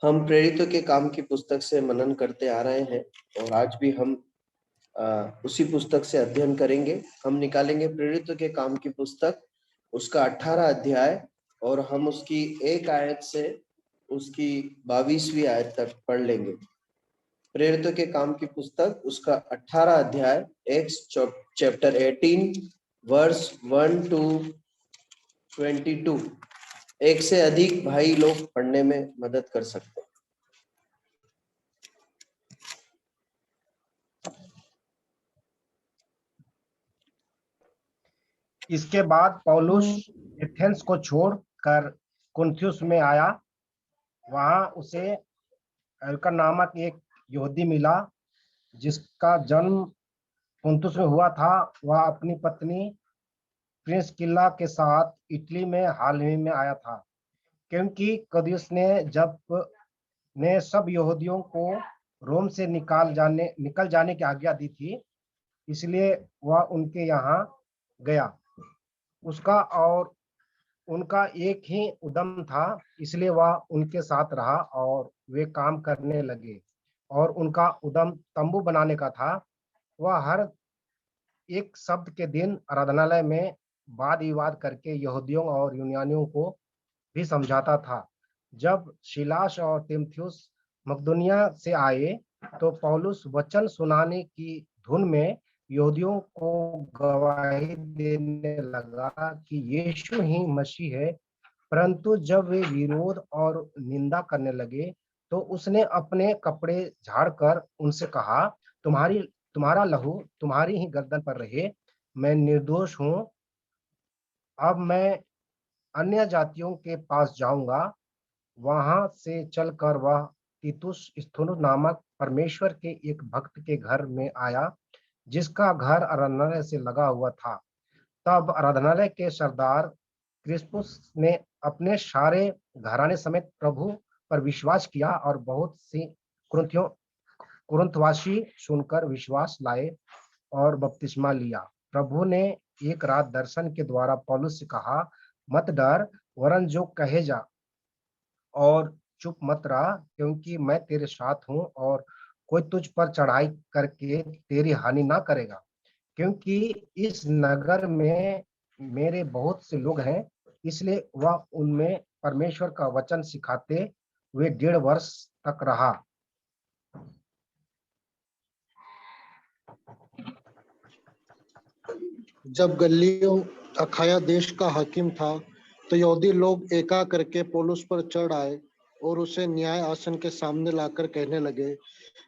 हम प्रेरितों के काम की पुस्तक से मनन करते आ रहे हैं और आज भी हम उसी पुस्तक से अध्ययन करेंगे। हम निकालेंगे प्रेरितों के काम की पुस्तक, उसका 18 अध्याय, और हम उसकी एक आयत से उसकी 22वीं आयत तक पढ़ लेंगे। प्रेरितों के काम की पुस्तक, उसका 18 अध्याय, एक्स चैप्टर 18 वर्स 1 टू 22। एक से अधिक भाई लोग पढ़ने में मदद कर सकते हैं। इसके बाद पौलुस एथेंस को छोड़कर कुरिन्थुस में आया। वहां उसे एल्का नामक एक यहूदी मिला जिसका जन्म कुरिन्थुस में हुआ था। वह अपनी पत्नी प्रिस्किल्ला के साथ इटली में हाल ही में आया था, क्योंकि क्लौदियस ने सब यहूदियों को रोम से निकल जाने की आज्ञा दी थी, इसलिए वह उनके यहाँ गया। उसका और उनका एक ही उद्यम था, इसलिए वह उनके साथ रहा और वे काम करने लगे। और उनका उद्यम तंबू बनाने का था। वह हर एक शब्द के दिन आराधनालय में वाद विवाद करके यहूदियों और यूनानियों को भी समझाता था। जब शिलास और तीमुथियुस मकदूनिया से आए तो पौलुस वचन सुनाने की धुन में यहूदियों को गवाही देने लगा कि यीशु ही मसीह है। परंतु जब वे विरोध और निंदा करने लगे तो उसने अपने कपड़े झाड़कर उनसे कहा, तुम्हारा लहू तुम्हारी ही गर्दन पर रहे। मैं निर्दोष हूँ। अब मैं अन्य जातियों के पास जाऊंगा। वहां से चलकर वह तीतुस स्थुनुस नामक परमेश्वर के एक भक्त के घर में आया, जिसका घर आराधनालय से लगा हुआ था। तब आराधनालय के सरदार क्रिस्पुस ने अपने सारे घराने समेत प्रभु पर विश्वास किया और बहुत सी कुरिन्थवासी सुनकर विश्वास लाए और बपतिस्मा लिया। प्रभु ने एक रात दर्शन के द्वारा पौलुस से कहा, मत डर, वरन जो कहे जा और चुप मत रहा, क्योंकि मैं तेरे साथ हूँ और कोई तुझ पर चढ़ाई करके तेरी हानि ना करेगा, क्योंकि इस नगर में मेरे बहुत से लोग हैं। इसलिए वह उनमें परमेश्वर का वचन सिखाते हुए 1.5 वर्ष तक रहा। जब गल्लियो अखाया देश का हाकिम था तो यहूदी लोग एका करके पौलुस पर चढ़ आए और उसे न्याय आसन के सामने लाकर कहने लगे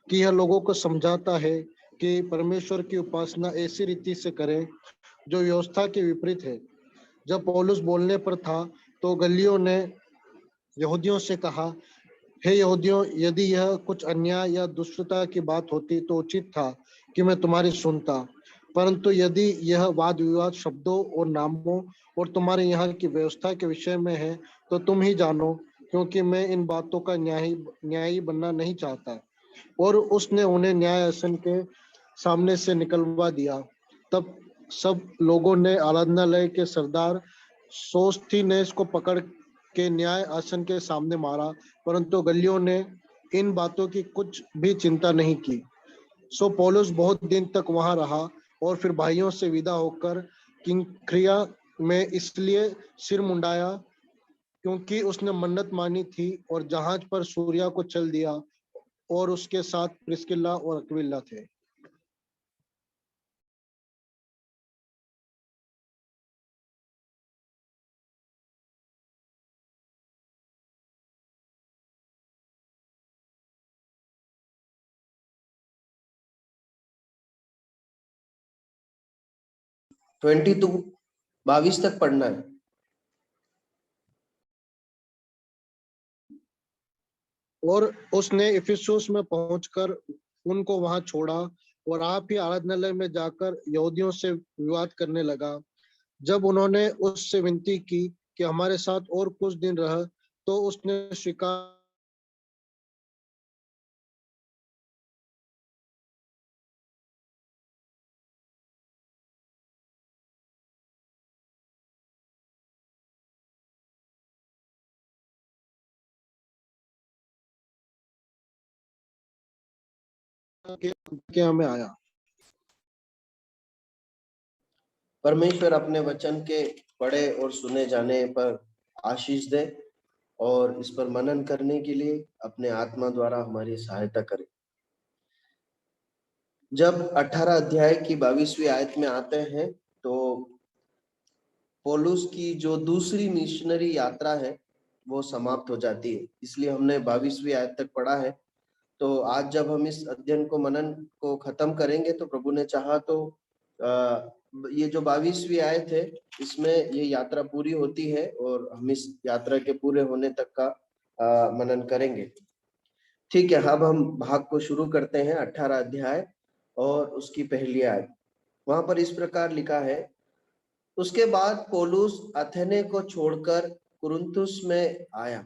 कि यह लोगों को समझाता है कि परमेश्वर की उपासना ऐसी रीति से करें जो व्यवस्था के विपरीत है। जब पौलुस बोलने पर था तो गल्लियो ने यहूदियों से कहा, हे यहूदियों, यदि यह कुछ अन्याय या दुष्टता की बात होती तो उचित था कि मैं तुम्हारी सुनता, परंतु यदि यह वाद विवाद शब्दों और नामों और तुम्हारे यहाँ की व्यवस्था के विषय में है तो तुम ही जानो, क्योंकि मैं इन बातों का न्यायी बनना नहीं चाहता। और उसने उन्हें न्याय आसन के सामने से निकलवा दिया। तब सब लोगों ने आराधनालय के सरदार सोस्थिनेस को पकड़ के न्याय आसन के सामने मारा, परंतु गल्लियो ने इन बातों की कुछ भी चिंता नहीं की। सो पौलुस बहुत दिन तक वहां रहा और फिर भाइयों से विदा होकर किंक्रिया में इसलिए सिर मुंडाया क्योंकि उसने मन्नत मानी थी, और जहाज पर सूर्या को चल दिया और उसके साथ प्रिस्किल्ला और अक्विला थे। ट्वेंटी टू 22 तक पढ़ना है। और उसने इफिसुस में पहुंचकर उनको वहां छोड़ा और आप ही आराधनालय में जाकर यहूदियों से विवाद करने लगा। जब उन्होंने उससे विनती की कि हमारे साथ और कुछ दिन रह, तो उसने स्वीकार के अंत्य में आया। परमेश्वर अपने वचन के पढ़े और सुने जाने पर आशीष दे और इस पर मनन करने के लिए अपने आत्मा द्वारा हमारी सहायता करे। जब 18 अध्याय की 22वीं आयत में आते हैं तो पौलुस की जो दूसरी मिशनरी यात्रा है वो समाप्त हो जाती है, इसलिए हमने 22वीं आयत तक पढ़ा है। तो आज जब हम इस अध्ययन को मनन को खत्म करेंगे तो प्रभु ने चाहा तो ये जो 22वीं आयत है इसमें ये यात्रा पूरी होती है और हम इस यात्रा के पूरे होने तक का मनन करेंगे। ठीक है, अब हम भाग को शुरू करते हैं। 18 अध्याय और उसकी पहली आयत, वहां पर इस प्रकार लिखा है, उसके बाद पौलुस अथेने को छोड़कर कुरिन्थुस में आया।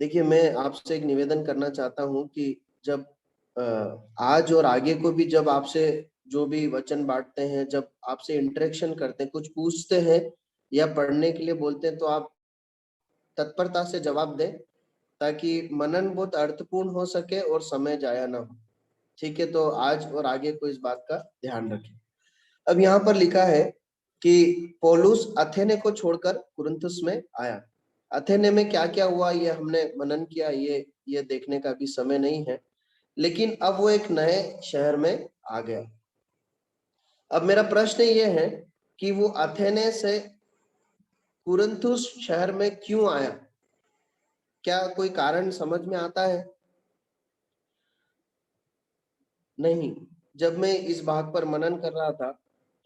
देखिए, मैं आपसे एक निवेदन करना चाहता हूं कि जब आज और आगे को भी जब आपसे जो भी वचन बांटते हैं, जब आपसे इंटरेक्शन करते हैं, कुछ पूछते हैं या पढ़ने के लिए बोलते हैं, तो आप तत्परता से जवाब दें ताकि मनन बहुत अर्थपूर्ण हो सके और समय जाया ना हो। ठीक है, तो आज और आगे को इस बात का ध्यान रखें। अब यहाँ पर लिखा है कि पौलुस अथेने को छोड़कर कुरिन्थुस में आया। अथेने में क्या क्या हुआ ये हमने मनन किया, ये देखने का भी समय नहीं है, लेकिन अब वो एक नए शहर में आ गया। अब मेरा प्रश्न ये है कि वो अथेने से कुरिन्थुस शहर में क्यों आया? क्या कोई कारण समझ में आता है? नहीं। जब मैं इस भाग पर मनन कर रहा था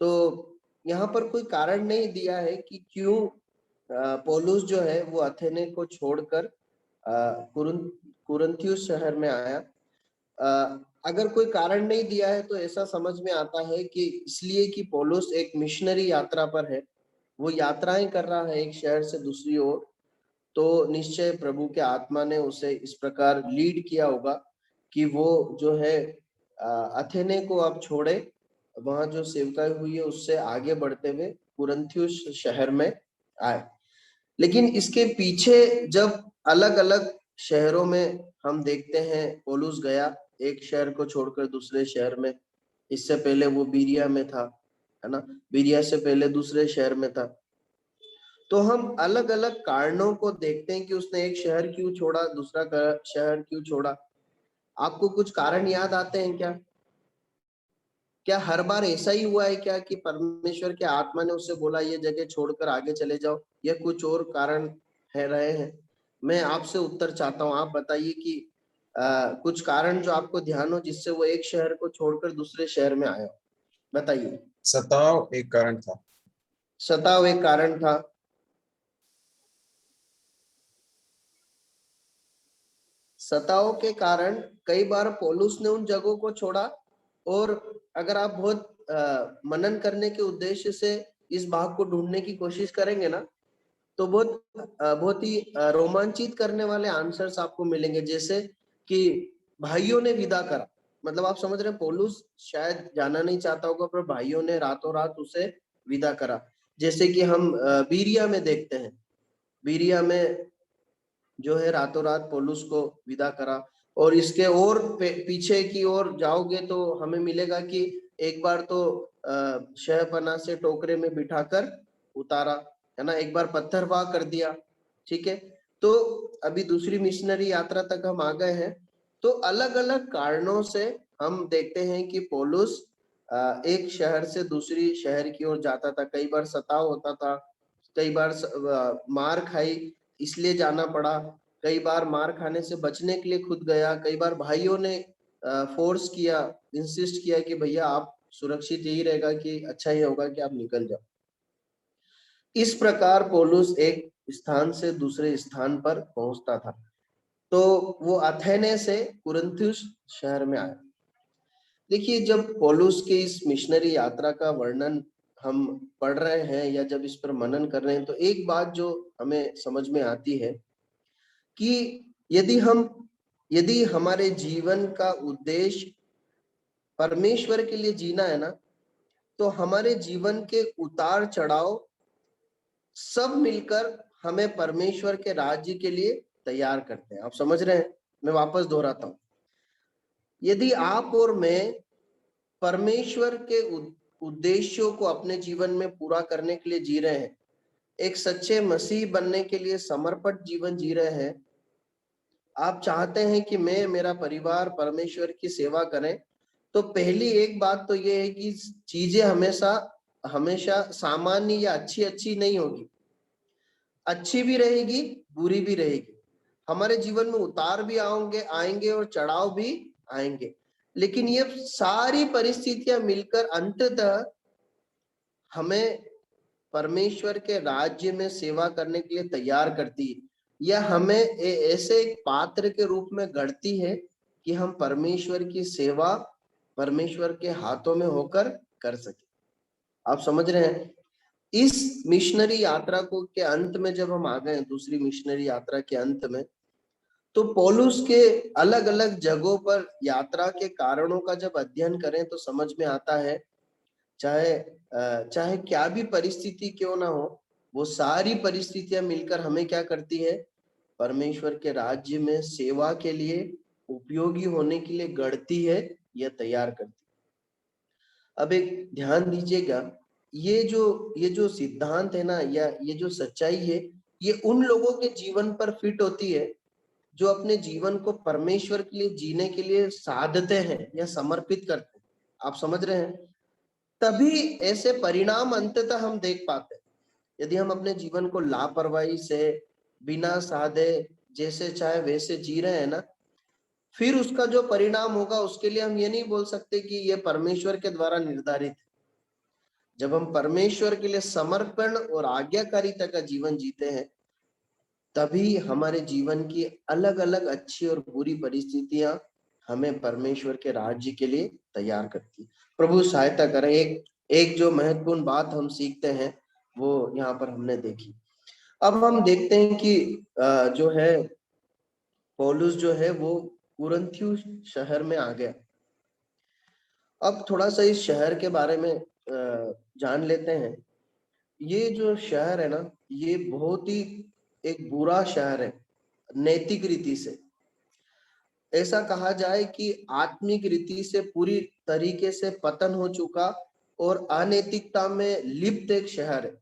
तो यहाँ पर कोई कारण नहीं दिया है कि क्यों पौलुस जो है वो अथेने को छोड़कर कुरिन्थियुस शहर में आया। अगर कोई कारण नहीं दिया है तो ऐसा समझ में आता है कि इसलिए कि पौलुस एक मिशनरी यात्रा पर है, वो यात्राएं कर रहा है एक शहर से दूसरी ओर। तो निश्चय प्रभु के आत्मा ने उसे इस प्रकार लीड किया होगा कि वो जो है अथेने को अब छोड़े, वहां जो सेवकाई हुई है उससे आगे बढ़ते हुए कुरिन्थियुस शहर में आए। लेकिन इसके पीछे जब अलग अलग शहरों में हम देखते हैं पौलुस गया, एक शहर को छोड़कर दूसरे शहर में। इससे पहले वो बीरिया में था, है ना, बीरिया से पहले दूसरे शहर में था। तो हम अलग अलग कारणों को देखते हैं कि उसने एक शहर क्यों छोड़ा, दूसरा शहर क्यों छोड़ा। आपको कुछ कारण याद आते हैं क्या? क्या हर बार ऐसा ही हुआ है क्या कि परमेश्वर के आत्मा ने उससे बोला ये जगह छोड़कर आगे चले जाओ, या कुछ और कारण है रहे हैं? मैं आपसे उत्तर चाहता हूँ, आप बताइए कि कुछ कारण जो आपको ध्यान हो जिससे वो एक शहर को छोड़कर दूसरे शहर में आया, बताइए। सताव एक कारण था। सताव एक कारण था। सताव के कारण कई बार पौलुस ने उन जगहों को छोड़ा। और अगर आप बहुत मनन करने के उद्देश्य से इस भाग को ढूंढने की कोशिश करेंगे ना, तो बहुत ही रोमांचित करने वाले आंसर्स आपको मिलेंगे। जैसे कि भाइयों ने विदा करा, मतलब आप समझ रहे हैं पौलुस शायद जाना नहीं चाहता होगा, पर भाइयों ने रातों रात उसे विदा करा। जैसे कि हम बीरिया में देखते हैं, बीरिया में जो है रातों रात पौलुस को विदा करा। और इसके और पीछे की ओर जाओगे तो हमें मिलेगा कि एक बार तो शहपना से टोकरे में बिठाकर उतारा, है ना, एक बार पत्थरवाह कर दिया। ठीक है, तो अभी दूसरी मिशनरी यात्रा तक हम आ गए हैं। तो अलग अलग कारणों से हम देखते हैं कि पौलुस एक शहर से दूसरी शहर की ओर जाता था। कई बार सताव होता था, कई बार मार खाई इसलिए जाना पड़ा, कई बार मार खाने से बचने के लिए खुद गया, कई बार भाइयों ने फोर्स किया, इंसिस्ट किया कि भैया आप सुरक्षित यही रहेगा कि अच्छा ही होगा कि आप निकल जाओ। इस प्रकार पौलुस एक स्थान से दूसरे स्थान पर पहुंचता था। तो वो अथेने से कुरिन्थुस शहर में आया। देखिए, जब पौलुस के इस मिशनरी यात्रा का वर्णन हम पढ़ रहे हैं या जब इस पर मनन कर रहे हैं, तो एक बात जो हमें समझ में आती है कि यदि हमारे जीवन का उद्देश्य परमेश्वर के लिए जीना है ना, तो हमारे जीवन के उतार चढ़ाव सब मिलकर हमें परमेश्वर के राज्य के लिए तैयार करते हैं। आप समझ रहे हैं? मैं वापस दोहराता हूं, यदि आप और मैं परमेश्वर के उद्देश्यों को अपने जीवन में पूरा करने के लिए जी रहे हैं, एक सच्चे मसीह बनने के लिए समर्पित जीवन जी रहे हैं, आप चाहते हैं कि मैं, मेरा परिवार परमेश्वर की सेवा करें, तो पहली एक बात तो ये है कि चीजें हमेशा हमेशा सामान्य या अच्छी अच्छी नहीं होगी, अच्छी भी रहेगी, बुरी भी रहेगी। हमारे जीवन में उतार भी आएंगे और चढ़ाव भी आएंगे, लेकिन ये सारी परिस्थितियां मिलकर अंततः हमें परमेश्वर के राज्य में सेवा करने के लिए तैयार करती है, या हमें ऐसे एक पात्र के रूप में गढ़ती है कि हम परमेश्वर की सेवा परमेश्वर के हाथों में होकर कर सके। आप समझ रहे हैं? इस मिशनरी यात्रा को के अंत में जब हम आ गए, दूसरी मिशनरी यात्रा के अंत में, तो पौलुस के अलग अलग जगहों पर यात्रा के कारणों का जब अध्ययन करें तो समझ में आता है, चाहे क्या भी परिस्थिति क्यों ना हो, वो सारी परिस्थितियां मिलकर हमें क्या करती है, परमेश्वर के राज्य में सेवा के लिए उपयोगी होने के लिए गढ़ती है या तैयार करती है। अब एक ध्यान दीजिएगा, ये जो सिद्धांत है ना, या ये जो सच्चाई है, ये उन लोगों के जीवन पर फिट होती है जो अपने जीवन को परमेश्वर के लिए जीने के लिए साधते हैं या समर्पित करते हैं। आप समझ रहे हैं? तभी ऐसे परिणाम अंततः हम देख पाते हैं। यदि हम अपने जीवन को लापरवाही से, बिना साधे, जैसे चाहे वैसे जी रहे हैं ना, फिर उसका जो परिणाम होगा उसके लिए हम ये नहीं बोल सकते कि ये परमेश्वर के द्वारा निर्धारित है। जब हम परमेश्वर के लिए समर्पण और आज्ञाकारिता का जीवन जीते हैं, तभी हमारे जीवन की अलग अलग अच्छी और बुरी परिस्थितियां हमें परमेश्वर के राज्य के लिए तैयार करती है। प्रभु सहायता करें। एक जो महत्वपूर्ण बात हम सीखते हैं वो यहाँ पर हमने देखी। अब हम देखते हैं कि जो है पौलुस जो है वो कुरिन्थियुस शहर में आ गया। अब थोड़ा सा इस शहर के बारे में जान लेते हैं। ये जो शहर है ना, ये बहुत ही एक बुरा शहर है नैतिक रीति से। ऐसा कहा जाए कि आत्मिक रीति से पूरी तरीके से पतन हो चुका और अनैतिकता में लिप्त एक शहर है।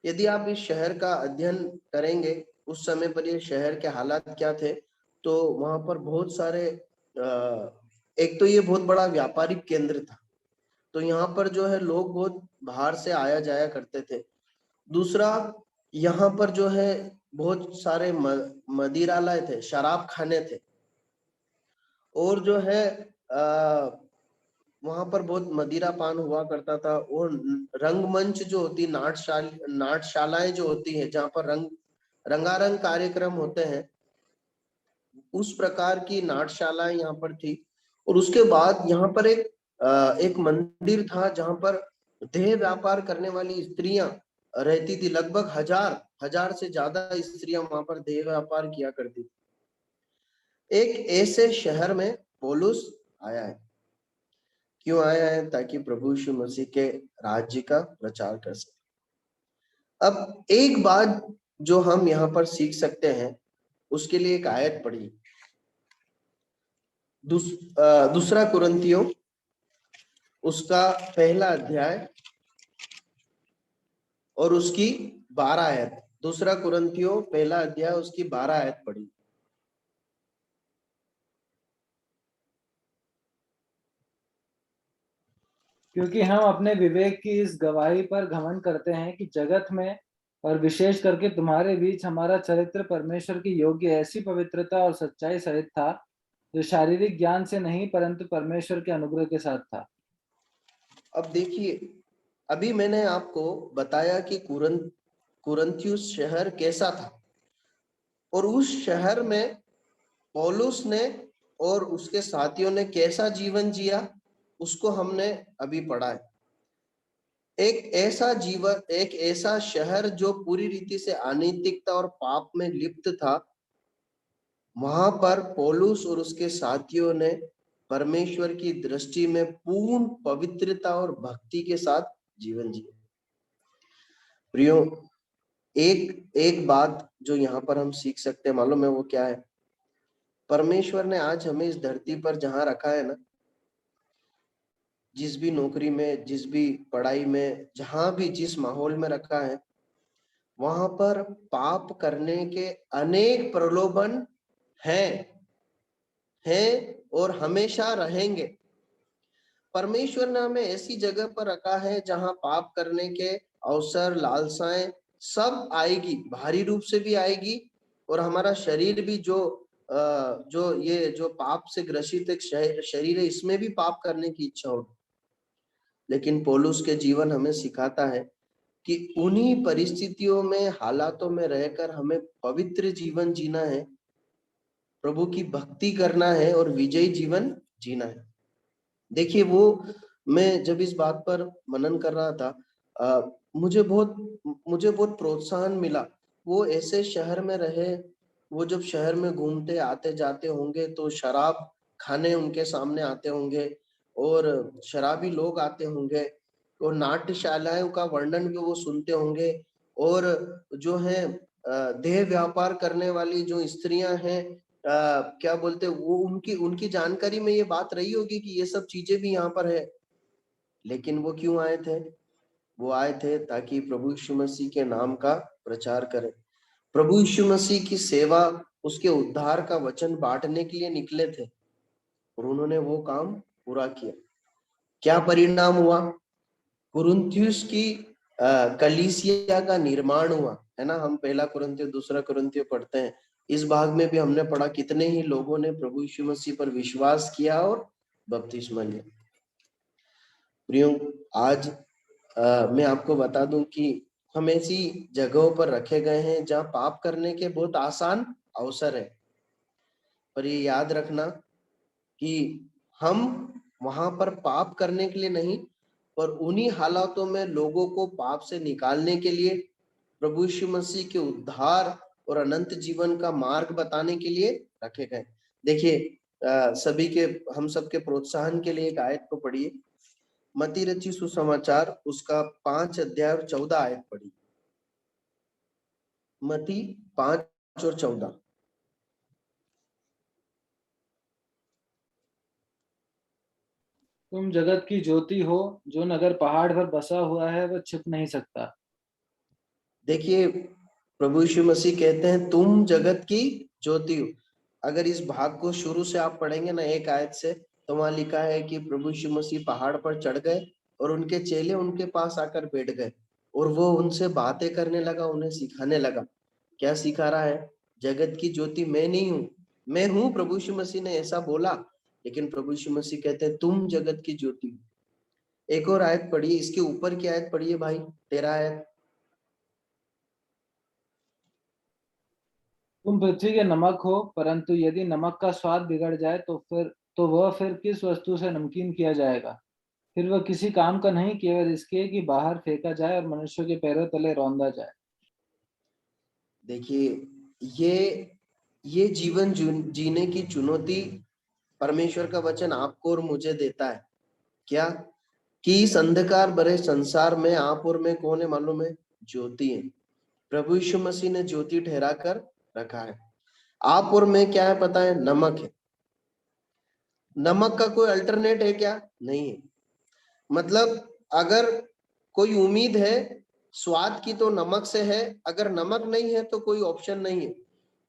यदि आप इस शहर का अध्ययन करेंगे, उस समय पर ये शहर के हालात क्या थे, तो वहां पर बहुत सारे एक तो ये बहुत बड़ा व्यापारिक केंद्र था, तो यहाँ पर जो है लोग बहुत बाहर से आया जाया करते थे। दूसरा, यहाँ पर जो है बहुत सारे मदिरालय थे, शराब खाने थे, और जो है वहां पर बहुत मदिरा पान हुआ करता था। और रंगमंच जो होती, नाटशालाएं जो होती है, जहाँ पर रंगारंग कार्यक्रम होते हैं, उस प्रकार की नाटशालाएं यहाँ पर थी। और उसके बाद यहाँ पर एक मंदिर था जहाँ पर देह व्यापार करने वाली स्त्रियां रहती थी। लगभग हजार से ज्यादा स्त्रियां वहां पर देह व्यापार किया करती थी। एक ऐसे शहर में पौलुस आया है। क्यों आया है? ताकि प्रभु यीशु मसीह के राज्य का प्रचार कर सके। अब एक बात जो हम यहाँ पर सीख सकते हैं, उसके लिए एक आयत पढ़ी, दूसरा कुरिन्थियों उसका पहला अध्याय और उसकी 12 आयत। दूसरा कुरिन्थियों पहला अध्याय उसकी 12 आयत पढ़ी। क्योंकि हम अपने विवेक की इस गवाही पर घमंड करते हैं कि जगत में और विशेष करके तुम्हारे बीच हमारा चरित्र परमेश्वर की योग्य ऐसी पवित्रता और सच्चाई सहित था, जो शारीरिक ज्ञान से नहीं परंतु परमेश्वर के अनुग्रह के साथ था। अब देखिए, अभी मैंने आपको बताया कि कुरिन्थियुस शहर कैसा था, और उस शहर में पौलुस ने और उसके साथियों ने कैसा जीवन जिया, उसको हमने अभी पढ़ा है। एक ऐसा शहर जो पूरी रीति से अनैतिकता और पाप में लिप्त था, वहां पर पौलुस और उसके साथियों ने परमेश्वर की दृष्टि में पूर्ण पवित्रता और भक्ति के साथ जीवन जिया। प्रियो, एक बात जो यहाँ पर हम सीख सकते हैं, मालूम है वो क्या है? परमेश्वर ने आज हमें इस धरती पर जहां रखा है ना, जिस भी नौकरी में, जिस भी पढ़ाई में, जहां भी जिस माहौल में रखा है, वहां पर पाप करने के अनेक प्रलोभन हैं और हमेशा रहेंगे। परमेश्वर ने हमें ऐसी जगह पर रखा है जहां पाप करने के अवसर, लालसाएं सब आएगी, भारी रूप से भी आएगी, और हमारा शरीर भी जो पाप से ग्रसित एक शरीर है, इसमें भी पाप करने की इच्छा होगी। लेकिन पौलुस के जीवन हमें सिखाता है कि उन्हीं परिस्थितियों में, हालातों में रहकर हमें पवित्र जीवन जीना है, प्रभु की भक्ति करना है और विजयी जीवन जीना है। देखिए, वो मैं जब इस बात पर मनन कर रहा था, मुझे बहुत प्रोत्साहन मिला। वो ऐसे शहर में रहे, वो जब शहर में घूमते आते जाते होंगे तो शराब खाने उनके सामने आते होंगे और शराबी लोग आते होंगे, और नाट्यशालाओं का वर्णन भी वो सुनते होंगे, और जो है देह व्यापार करने वाली जो स्त्रियां हैं, क्या बोलते, वो उनकी उनकी जानकारी में ये बात रही होगी कि ये सब चीजें भी यहाँ पर है। लेकिन वो क्यों आए थे? वो आए थे ताकि प्रभु यीशु मसीह के नाम का प्रचार करें, प्रभु यीशु मसीह की सेवा, उसके उद्धार का वचन बांटने के लिए निकले थे, और उन्होंने वो काम पूरा किया। क्या परिणाम हुआ? कुरिन्थियुस की कलीसिया का निर्माण हुआ, है ना। हम पहला कुरिन्थियों, दूसरा कुरिन्थियों पढ़ते हैं। इस भाग में भी हमने पढ़ा कितने ही लोगों ने प्रभु यीशु मसीह पर विश्वास किया और बपतिस्मा लिया। प्रियो, आज मैं आपको बता दूं कि हम ऐसी जगहों पर रखे गए हैं जहां पाप करने के बहुत आसान अवसर है, पर ये याद रखना कि हम वहां पर पाप करने के लिए नहीं, पर उन्हीं हालातों में लोगों को पाप से निकालने के लिए, प्रभु यीशु मसीह के उद्धार और अनंत जीवन का मार्ग बताने के लिए रखे गए। देखिए, सभी के, हम सबके प्रोत्साहन के लिए एक आयत को पढ़िए, मत्ती रचित सुसमाचार उसका 5 अध्याय और 14 आयत पढ़िए। मत्ती 5 और 14। तुम जगत की ज्योति हो, जो नगर पहाड़ पर बसा हुआ है वह छिप नहीं सकता। देखिए, प्रभु यीशु मसीह कहते हैं तुम जगत की ज्योति हो। अगर इस भाग को शुरू से आप पढ़ेंगे ना, एक आयत से, तो वहां लिखा है कि प्रभु यीशु मसीह पहाड़ पर चढ़ गए और उनके चेले उनके पास आकर बैठ गए, और वो उनसे बातें करने लगा, उन्हें सिखाने लगा। क्या सिखा रहा है? जगत की ज्योति मैं नहीं हूँ, मैं हूँ। प्रभु यीशु मसीह ने ऐसा बोला, लेकिन प्रभु यीशु मसीह कहते हैं तुम जगत की ज्योति हो। एक और आयत पढ़िए, इसके ऊपर की आयत पढ़िए भाई, 13 आयत। तुम पृथ्वी के नमक हो, परंतु यदि नमक का स्वाद बिगड़ जाए तो वह फिर किस वस्तु से नमकीन किया जाएगा? फिर वह किसी काम का नहीं, केवल इसके कि बाहर फेंका जाए और मनुष्यों के पैरों तले रौंदा जाए। देखिए, ये जीवन जीने की चुनौती परमेश्वर का वचन आपको और मुझे देता है। क्या? कि इस अंधकार भरे संसार में आप और मैं कौन है मालूम है? ज्योति है। प्रभु यीशु मसीह ने ज्योति ठहरा कर रखा है। आप और मैं क्या है पता है? नमक है। नमक का कोई अल्टरनेट है क्या? नहीं है। मतलब अगर कोई उम्मीद है स्वाद की तो नमक से है, अगर नमक नहीं है तो कोई ऑप्शन नहीं है।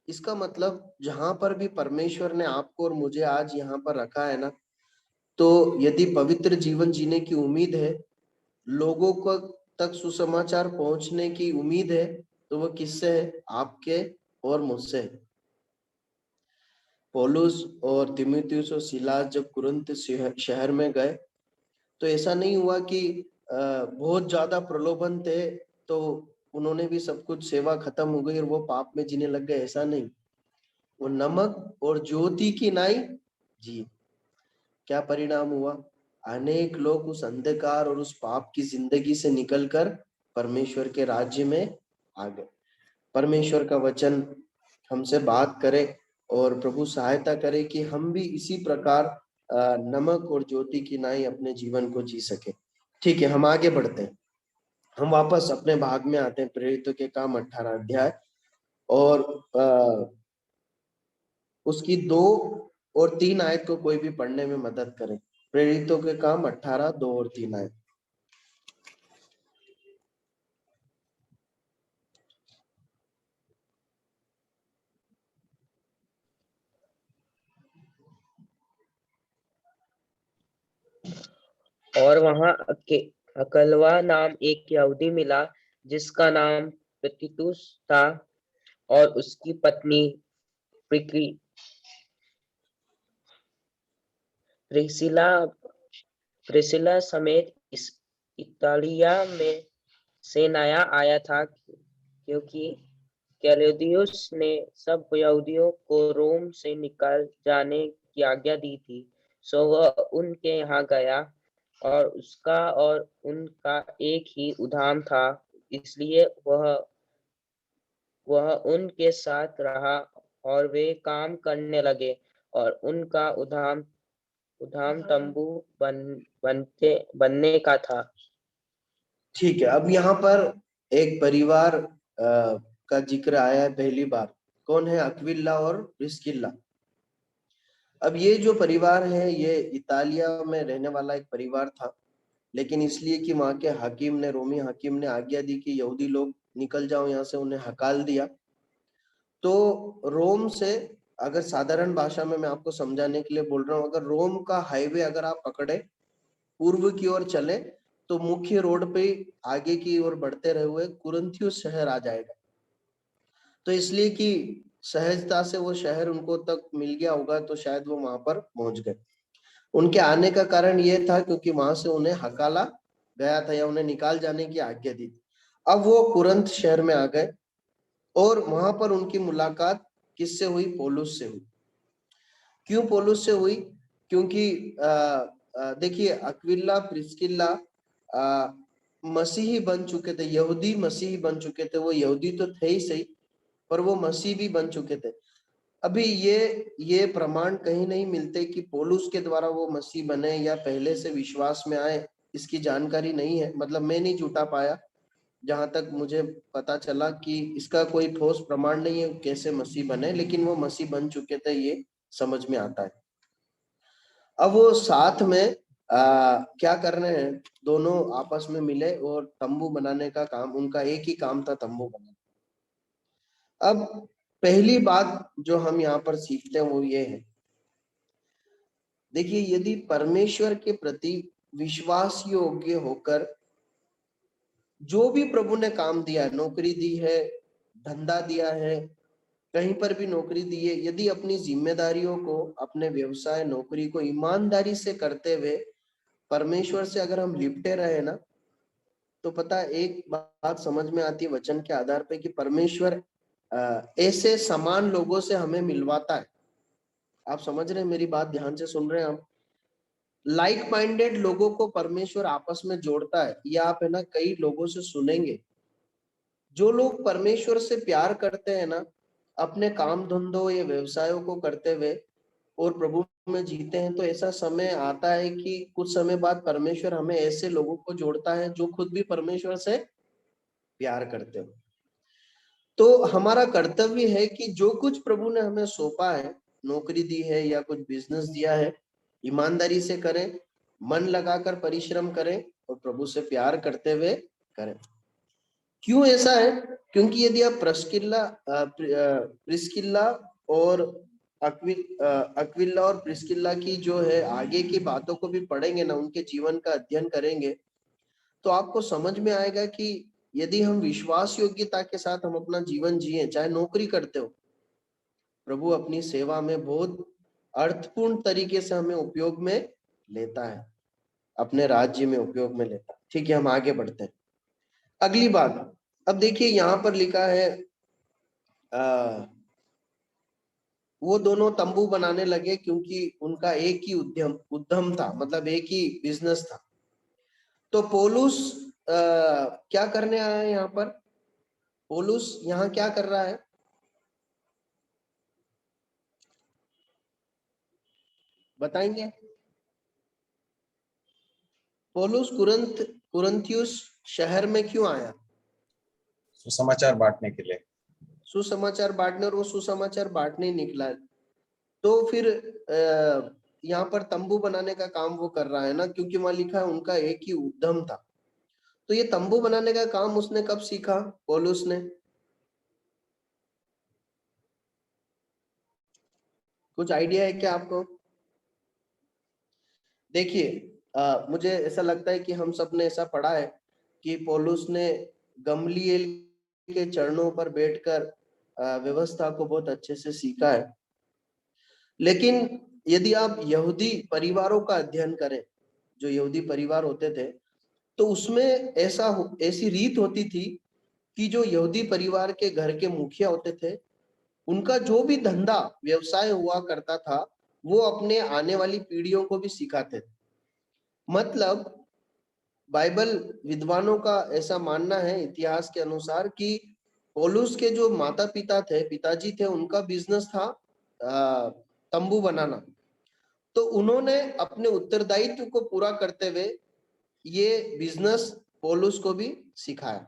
इसका मतलब जहां पर भी परमेश्वर ने आपको और मुझे आज यहाँ पर रखा है ना, तो यदि पवित्र जीवन जीने की उम्मीद है, लोगों को तक सुसमाचार पहुंचने की उम्मीद है, तो वो किससे है? आपके और मुझसे है। पौलुस और तीमुथियुस और सिलास जब कुरिन्थ शहर में गए, तो ऐसा नहीं हुआ कि बहुत ज्यादा प्रलोभन थे तो उन्होंने भी सब कुछ, सेवा खत्म हो गई और वो पाप में जीने लग गए, ऐसा नहीं। वो नमक और ज्योति की नाई जी। क्या परिणाम हुआ? अनेक लोग उस अंधकार और उस पाप की जिंदगी से निकलकर परमेश्वर के राज्य में आ गए। परमेश्वर का वचन हमसे बात करे और प्रभु सहायता करे कि हम भी इसी प्रकार नमक और ज्योति की नाई अपने जीवन को जी सके। ठीक है, हम आगे बढ़ते हैं। हम वापस अपने भाग में आते हैं, प्रेरितों के काम 18 अध्याय और उसकी 2 और 3 आयत को कोई भी पढ़ने में मदद करे। प्रेरितों के काम 18, 2 और 3 आयत। और वहां अकलवा नाम एक यहूदी मिला जिसका नाम प्रतितुस था और उसकी पत्नी प्रिसिला समेत इस इतालिया में से नया आया था, क्योंकि क्लौदियुस ने सब यहूदियों को रोम से निकल जाने की आज्ञा दी थी। सो वह उनके यहाँ गया और उसका और उनका एक ही उद्यम था, इसलिए वह उनके साथ रहा और वे काम करने लगे और उनका उद्यम तंबू बनने का था। ठीक है, अब यहाँ पर एक परिवार का जिक्र आया है पहली बार। कौन है? अक्विला और प्रिस्किल्ला। अब ये जो परिवार है ये इतालिया में रहने वाला एक परिवार था, लेकिन इसलिए कि वहां के हाकिम ने, रोमी हाकिम ने आज्ञा दी कि यहूदी लोग निकल जाओ यहाँ से, उन्हें हकाल दिया। तो रोम से, अगर साधारण भाषा में मैं आपको समझाने के लिए बोल रहा हूँ, अगर रोम का हाईवे अगर आप पकड़े, पूर्व की ओर चले, तो मुख्य रोड पे आगे की ओर बढ़ते रहे हुए कुरिन्थियुस शहर आ जाएगा। तो इसलिए कि सहजता से वो शहर उनको तक मिल गया होगा, तो शायद वो वहां पर पहुंच गए। उनके आने का कारण ये था क्योंकि वहां से उन्हें हकाला गया था या उन्हें निकाल जाने की आज्ञा दी थी। अब वो कुरिन्थ शहर में आ गए और वहां पर उनकी मुलाकात किससे हुई? पौलुस से हुई। क्यों पौलुस से हुई? क्योंकि देखिए, अक्विला प्रिस्किल्ला मसीही बन चुके थे, यहूदी मसीही बन चुके थे। वो यहूदी तो थे ही सही, पर वो मसीह भी बन चुके थे। अभी ये प्रमाण कहीं नहीं मिलते कि पौलुस के द्वारा वो मसीह बने या पहले से विश्वास में आए, इसकी जानकारी नहीं है। मतलब मैं नहीं जुटा पाया, जहां तक मुझे पता चला कि इसका कोई ठोस प्रमाण नहीं है कैसे मसीह बने, लेकिन वो मसीह बन चुके थे, ये समझ में आता है। अब वो साथ में क्या कर रहे हैं? दोनों आपस में मिले और तंबू बनाने का काम, उनका एक ही काम था, तंबू बनाना। अब पहली बात जो हम यहाँ पर सीखते हैं वो ये है, देखिए, यदि परमेश्वर के प्रति विश्वास योग्य होकर जो भी प्रभु ने काम दिया, नौकरी दी है, धंधा दिया है, कहीं पर भी नौकरी दी है, यदि अपनी जिम्मेदारियों को, अपने व्यवसाय, नौकरी को ईमानदारी से करते हुए परमेश्वर से अगर हम लिपटे रहे ना, तो पता है एक बात समझ में आती है वचन के आधार पे कि परमेश्वर ऐसे समान लोगों से हमें मिलवाता है। आप समझ रहे हैं मेरी बात? ध्यान से सुन रहे हैं आप? लाइक माइंडेड लोगों को परमेश्वर आपस में जोड़ता है। ये आप है ना कई लोगों से सुनेंगे, जो लोग परमेश्वर से प्यार करते हैं ना, अपने काम धंधों या व्यवसायों को करते हुए और प्रभु में जीते हैं, तो ऐसा समय आता है कि कुछ समय बाद परमेश्वर हमें ऐसे लोगों को जोड़ता है जो खुद भी परमेश्वर से प्यार करते हो। तो हमारा कर्तव्य है कि जो कुछ प्रभु ने हमें सौंपा है, नौकरी दी है या कुछ बिजनेस दिया है, ईमानदारी से करें, मन लगाकर परिश्रम करें और प्रभु से प्यार करते हुए करें। क्यों ऐसा है? क्योंकि यदि आप प्रिस्किल्ला और अक्विला और प्रिस्किल्ला की जो है आगे की बातों को भी पढ़ेंगे ना, उनके जीवन का अध्ययन करेंगे, तो आपको समझ में आएगा कि यदि हम विश्वास योग्यता के साथ हम अपना जीवन जिए, चाहे नौकरी करते हो, प्रभु अपनी सेवा में बहुत अर्थपूर्ण तरीके से हमें उपयोग में लेता है, अपने राज्य में उपयोग में लेता है। ठीक है, हम आगे बढ़ते हैं। अगली बात, अब देखिए यहाँ पर लिखा है वो दोनों तंबू बनाने लगे क्योंकि उनका एक ही उद्यम था, मतलब एक ही बिजनेस था। तो पौलुस क्या करने आया है यहाँ पर? पौलुस यहाँ क्या कर रहा है? बताएंगे? पौलुस कुरिन्थियुस शहर में क्यों आया? सुसमाचार बांटने के लिए। सुसमाचार बांटने, और वो सुसमाचार बांटने निकला। तो फिर यहाँ पर तंबू बनाने का काम वो कर रहा है ना, क्योंकि वहां लिखा है उनका एक ही उद्यम था। तो ये तंबू बनाने का काम उसने कब सीखा पौलुस ने? कुछ आइडिया है क्या आपको? देखिए मुझे ऐसा लगता है कि हम सब ने ऐसा पढ़ा है कि पौलुस ने गमलीएल के चरणों पर बैठकर व्यवस्था को बहुत अच्छे से सीखा है। लेकिन यदि आप यहूदी परिवारों का अध्ययन करें, जो यहूदी परिवार होते थे, तो उसमें ऐसी रीत होती थी कि जो यहूदी परिवार के घर के मुखिया होते थे, उनका जो भी धंधा व्यवसाय हुआ करता था वो अपने आने वाली पीढ़ियों को भी सिखाते थे। मतलब बाइबल विद्वानों का ऐसा मानना है इतिहास के अनुसार कि पौलुस के जो माता पिता थे, पिताजी थे, उनका बिजनेस था तंबू बनाना। तो उन्होंने अपने उत्तरदायित्व को पूरा करते हुए ये बिजनेस पौलुस को भी सिखाया,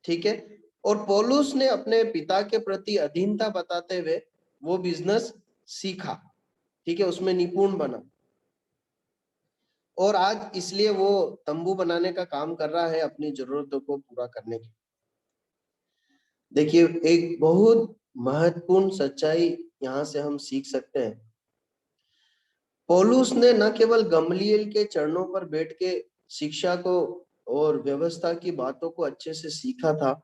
ठीक है। और पौलुस ने अपने पिता के प्रति अधीनता बताते हुए वो बिजनेस सीखा, ठीक है, उसमें निपुण बना, और आज इसलिए वो तंबू बनाने का काम कर रहा है अपनी जरूरतों को पूरा करने की। देखिए एक बहुत महत्वपूर्ण सच्चाई यहाँ से हम सीख सकते हैं। पौलुस ने न केवल गमलीएल के चरणों पर बैठ के शिक्षा को और व्यवस्था की बातों को अच्छे से सीखा था,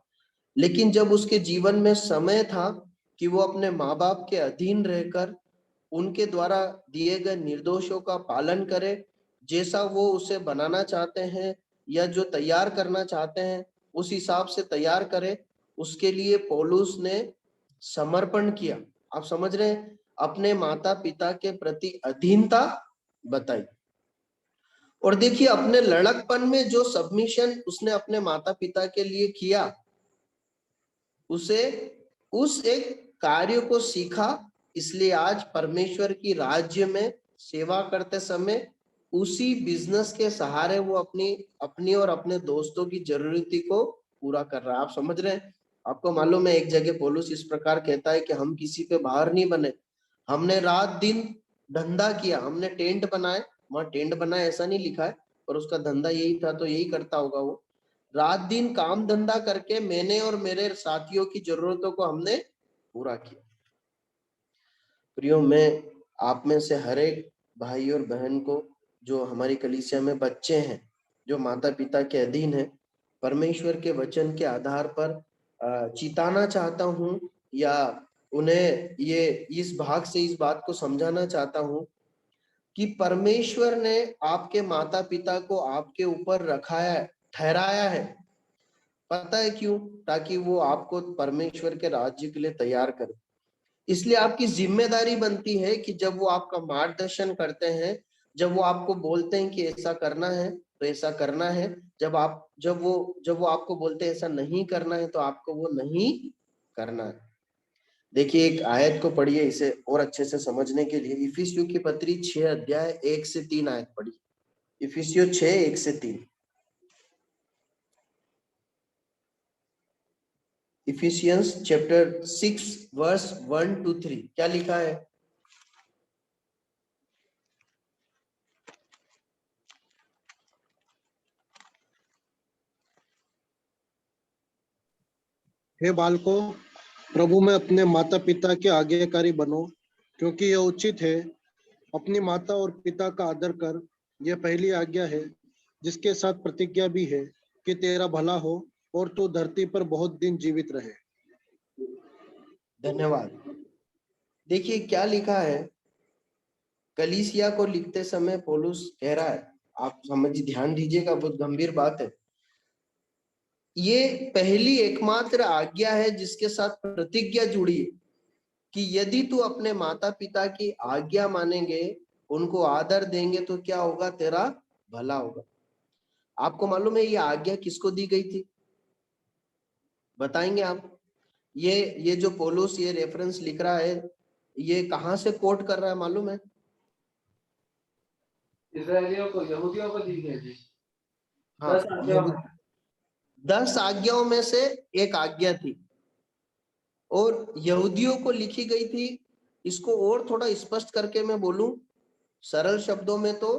लेकिन जब उसके जीवन में समय था कि वो अपने माँ बाप के अधीन रहकर उनके द्वारा दिए गए निर्देशों का पालन करे, जैसा वो उसे बनाना चाहते हैं या जो तैयार करना चाहते हैं उस हिसाब से तैयार करे, उसके लिए पौलुस ने समर्पण किया। आप समझ रहे हैं? अपने माता पिता के प्रति अधीनता बताई। और देखिए अपने लड़कपन में जो सबमिशन उसने अपने माता पिता के लिए किया, उसे उस एक कार्य को सीखा, इसलिए आज परमेश्वर की राज्य में सेवा करते समय उसी बिजनेस के सहारे वो अपनी और अपने दोस्तों की जरूरती को पूरा कर रहा है। आप समझ रहे हैं? आपको मालूम है एक जगह पौलुस इस प्रकार कहता है कि हम किसी पे बाहर नहीं बने, हमने रात दिन धंधा किया, हमने टेंट बनाए, वहां टेंट बनाए ऐसा नहीं लिखा है, पर उसका धंधा यही था तो यही करता होगा वो। रात दिन काम धंधा करके मैंने और मेरे साथियों की जरूरतों को हमने पूरा किया। प्रियो, मैं आप में से हर एक भाई और बहन को जो हमारी कलीसिया में बच्चे हैं, जो माता पिता के अधीन है, परमेश्वर के वचन के आधार पर चिताना चाहता हूं या उन्हें ये इस भाग से इस बात को समझाना चाहता हूं कि परमेश्वर ने आपके माता पिता को आपके ऊपर रखा है, ठहराया है। पता है क्यों? ताकि वो आपको परमेश्वर के राज्य के लिए तैयार करे। इसलिए आपकी जिम्मेदारी बनती है कि जब वो आपका मार्गदर्शन करते हैं, जब वो आपको बोलते हैं कि ऐसा करना है तो ऐसा करना है, जब वो आपको बोलते हैं ऐसा नहीं करना है तो आपको वो नहीं करना है। देखिए एक आयत को पढ़िए इसे और अच्छे से समझने के लिए। इफिसियों की पत्री 6 अध्याय 1 से 3 आयत पढ़िए। इफिसियों 6 1 से 3। इफिसियंस चैप्टर 6 वर्स 1 to 3 क्या लिखा है? हे बालकों, प्रभु में अपने माता पिता के आज्ञाकारी बनो, क्योंकि यह उचित है। अपनी माता और पिता का आदर कर, यह पहली आज्ञा है, जिसके साथ प्रतिज्ञा भी है कि तेरा भला हो और तू धरती पर बहुत दिन जीवित रहे। धन्यवाद। देखिए क्या लिखा है, कलीसिया को लिखते समय पौलुस कह रहा है, आप समझिए, ध्यान दीजिएगा, बहुत गंभीर बात है। ये पहली एकमात्र आज्ञा है जिसके साथ प्रतिज्ञा जुड़ी है कि यदि तू अपने माता पिता की आज्ञा मानेंगे, उनको आदर देंगे तो क्या होगा? तेरा भला होगा। आपको मालूम है ये आज्ञा किसको दी गई थी? बताएंगे आप? ये जो पौलुस ये रेफरेंस लिख रहा है, ये कहां से कोट कर रहा है मालूम है? इस्राएलियों को, यहूदियों को दी गई थी। हाँ, 10 आज्ञाओं में 10 आज्ञाओं में से एक आज्ञा थी और यहूदियों को लिखी गई थी इसको और थोड़ा स्पष्ट करके मैं बोलूं सरल शब्दों में, तो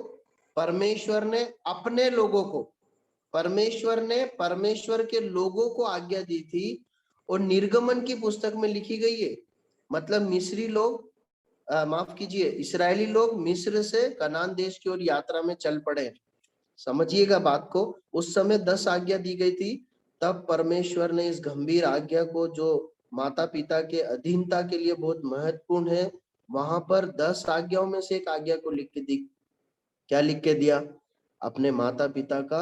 परमेश्वर ने अपने लोगों को, परमेश्वर ने परमेश्वर के लोगों को आज्ञा दी थी, और निर्गमन की पुस्तक में लिखी गई है। मतलब मिस्री लोग, माफ कीजिए, इस्राएली लोग मिस्र से कनान देश की ओर यात्रा में चल पड़े। समझिएगा बात को, उस समय 10 आज्ञा दी गई थी। तब परमेश्वर ने इस गंभीर आज्ञा को, जो माता पिता के अधीनता के लिए बहुत महत्वपूर्ण है, वहां पर 10 आज्ञाओं में से एक आज्ञा को लिख के दी। क्या लिख के दिया? अपने माता पिता का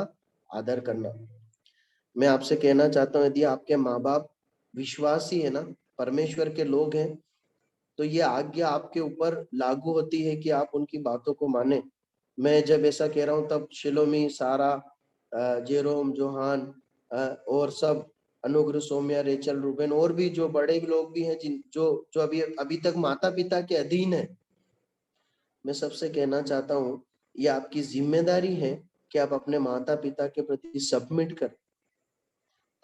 आदर करना। मैं आपसे कहना चाहता हूं, यदि आपके माँ बाप विश्वासी है ना, परमेश्वर के लोग हैं, तो ये आज्ञा आपके ऊपर लागू होती है कि आप उनकी बातों को माने। मैं जब ऐसा कह रहा हूं तब शिलोमी, सारा, जेरोम, जोहान और सब, अनुग्रह, सौम्या, रेचल, रूबेन और भी जो बड़े लोग भी हैं जिन जो अभी तक माता पिता के अधीन है, मैं सबसे कहना चाहता हूं, ये आपकी जिम्मेदारी है कि आप अपने माता पिता के प्रति सबमिट करें।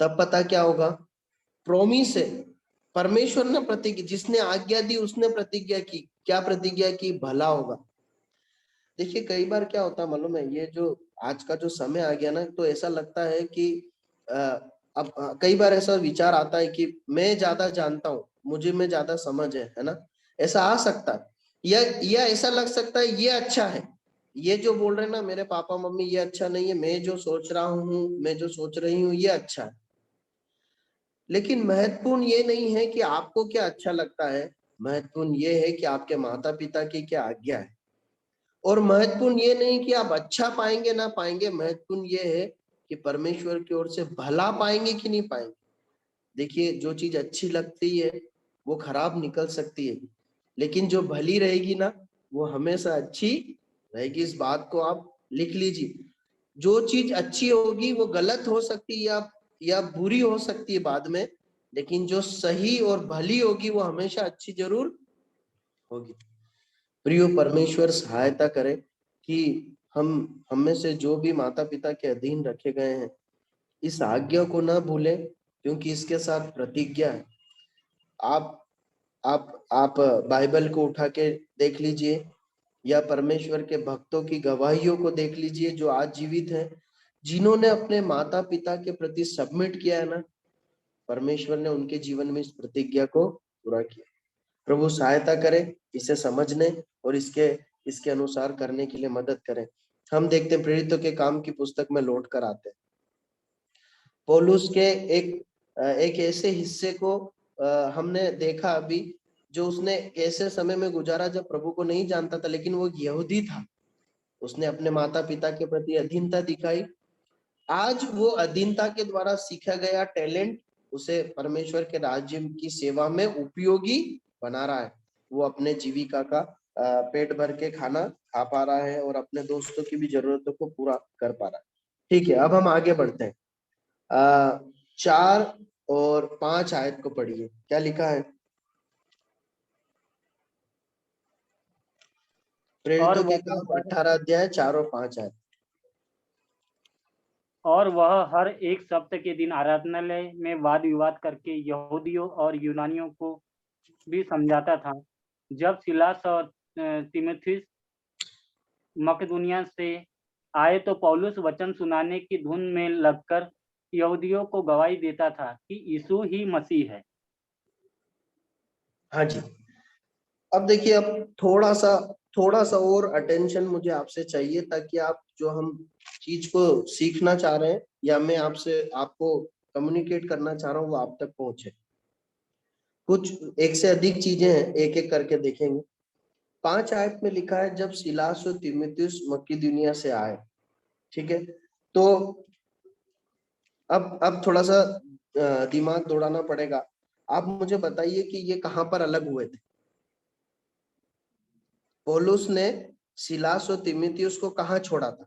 तब पता क्या होगा? प्रोमिस है, परमेश्वर ने प्रतिज्ञा, जिसने आज्ञा दी उसने प्रतिज्ञा की। क्या प्रतिज्ञा की? भला होगा। देखिए कई बार क्या होता है मालूम है, ये जो आज का जो समय आ गया ना, तो ऐसा लगता है कि अब कई बार ऐसा विचार आता है कि मैं ज्यादा जानता हूँ, मुझे में ज्यादा समझ है ना, ऐसा आ सकता है। या ऐसा लग सकता है ये अच्छा है, ये जो बोल रहे हैं ना मेरे पापा मम्मी, ये अच्छा नहीं है, मैं जो सोच रहा हूँ, मैं जो सोच रही हूँ ये अच्छा है। लेकिन महत्वपूर्ण ये नहीं है कि आपको क्या अच्छा लगता है, महत्वपूर्ण ये है कि आपके माता पिता की क्या आज्ञा है। और महत्वपूर्ण ये नहीं कि आप अच्छा पाएंगे ना पाएंगे, महत्वपूर्ण ये है कि परमेश्वर की ओर से भला पाएंगे कि नहीं पाएंगे। देखिए जो चीज अच्छी लगती है वो खराब निकल सकती है, लेकिन जो भली रहेगी ना वो हमेशा अच्छी रहेगी। इस बात को आप लिख लीजिए। जो चीज अच्छी होगी वो गलत हो सकती है या बुरी हो सकती है बाद में, लेकिन जो सही और भली होगी वो हमेशा अच्छी जरूर होगी। प्रियो, परमेश्वर सहायता करे कि हम में से जो भी माता पिता के अधीन रखे गए हैं, इस आज्ञा को ना भूलें, क्योंकि इसके साथ प्रतिज्ञा है। आप बाइबल को उठा के देख लीजिए, या परमेश्वर के भक्तों की गवाहियों को देख लीजिए जो आज जीवित हैं, जिन्होंने अपने माता पिता के प्रति सबमिट किया है ना, परमेश्वर ने उनके जीवन में इस प्रतिज्ञा को पूरा किया। प्रभु सहायता करे इसे समझने और इसके अनुसार करने के लिए मदद करें। हम देखते हैं प्रेरितों के काम की पुस्तक में लौट कर आते हैं। पौलुस के एक ऐसे हिस्से को हमने देखा अभी, जो उसने ऐसे समय में गुजारा जब प्रभु को नहीं जानता था, लेकिन वो यहूदी था। उसने अपने माता पिता के प्रति अधीनता दिखाई। आज वो अधीनता के द्वारा सीखा गया टैलेंट उसे परमेश्वर के राज्य की सेवा में उपयोगी बना रहा है। वो अपने जीविका का पेट भर के खाना खा पा रहा है और अपने दोस्तों की भी जरूरतों को पूरा कर पा रहा है। ठीक है, अब हम आगे बढ़ते हैं। 4 और 5 आयत को पढ़िए, क्या लिखा है? प्रेरितों के काम 18 अध्याय 4 और 5 आयत। और वह हर एक सप्ताह के दिन आराधनालय में वाद विवाद करके यहूदियों और यूनानियों को भी समझाता था। जब सिलास और तीमुथियुस मकदूनिया से आए तो पौलुस वचन सुनाने की धुन में लगकर यहूदियों को गवाही देता था कि यीशु ही मसीह है। हाँ जी, अब देखिए, अब थोड़ा सा और अटेंशन मुझे आपसे चाहिए, ताकि आप जो हम चीज को सीखना चाह रहे हैं या मैं आपको कम्युनिकेट करना चाह रहा हूँ वो आप तक पहुंचे। कुछ एक से अधिक चीजें हैं, एक एक करके देखेंगे। 5 आयत में लिखा है, जब सिलास और तीमुथियुस मकिदुनिया से आए। ठीक है, तो अब थोड़ा सा दिमाग दौड़ाना पड़ेगा। आप मुझे बताइए कि ये कहां पर अलग हुए थे? पौलुस ने सिलास और तीमुथियुस को कहां छोड़ा था,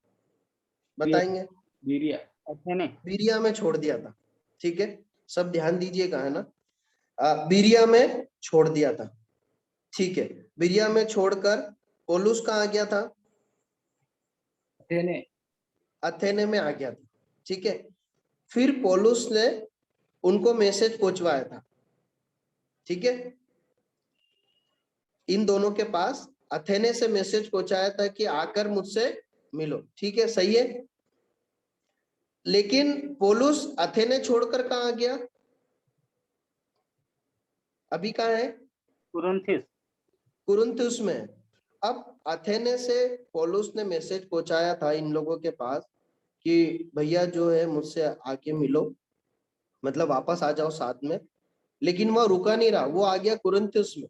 बताएंगे? बीरिया में छोड़ दिया था। ठीक है, सब ध्यान दीजिएगा, है ना? बीरिया में छोड़ दिया था। ठीक है, बीरिया में छोड़कर पौलुस कहाँ गया था? अथेने में आ गया था। ठीक है, फिर पौलुस ने उनको मैसेज पहुंचवाया था। ठीक है, इन दोनों के पास अथेने से मैसेज पहुंचाया था कि आकर मुझसे मिलो। ठीक है, सही है। लेकिन पौलुस अथेने छोड़कर कहाँ गया? अभी कहाँ है? कुरिन्थिस। कुरिन्थुस में। अब अथेने से पौलुस ने मैसेज पहुंचाया था इन लोगों के पास कि भैया जो है मुझसे आके मिलो, मतलब वापस आ जाओ साथ में। लेकिन वह रुका नहीं रहा, वो आ गया कुरिन्थुस में।